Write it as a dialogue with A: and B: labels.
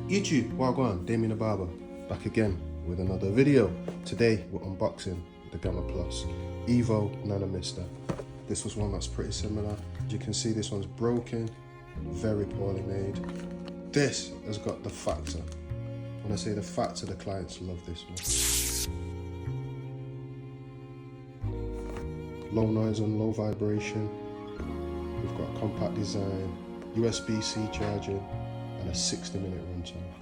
A: YouTube, wagwan, Damien the Barber, back again with another video. Today we're unboxing the Gamma Plus Evo Nano Mister. This was one that's pretty similar. As you can see, this one's broken, very poorly made. This has got the factor. When I say the factor, the clients love this one. Low noise and low vibration. We've got a compact design, USB-C charging, and a 60-minute runtime.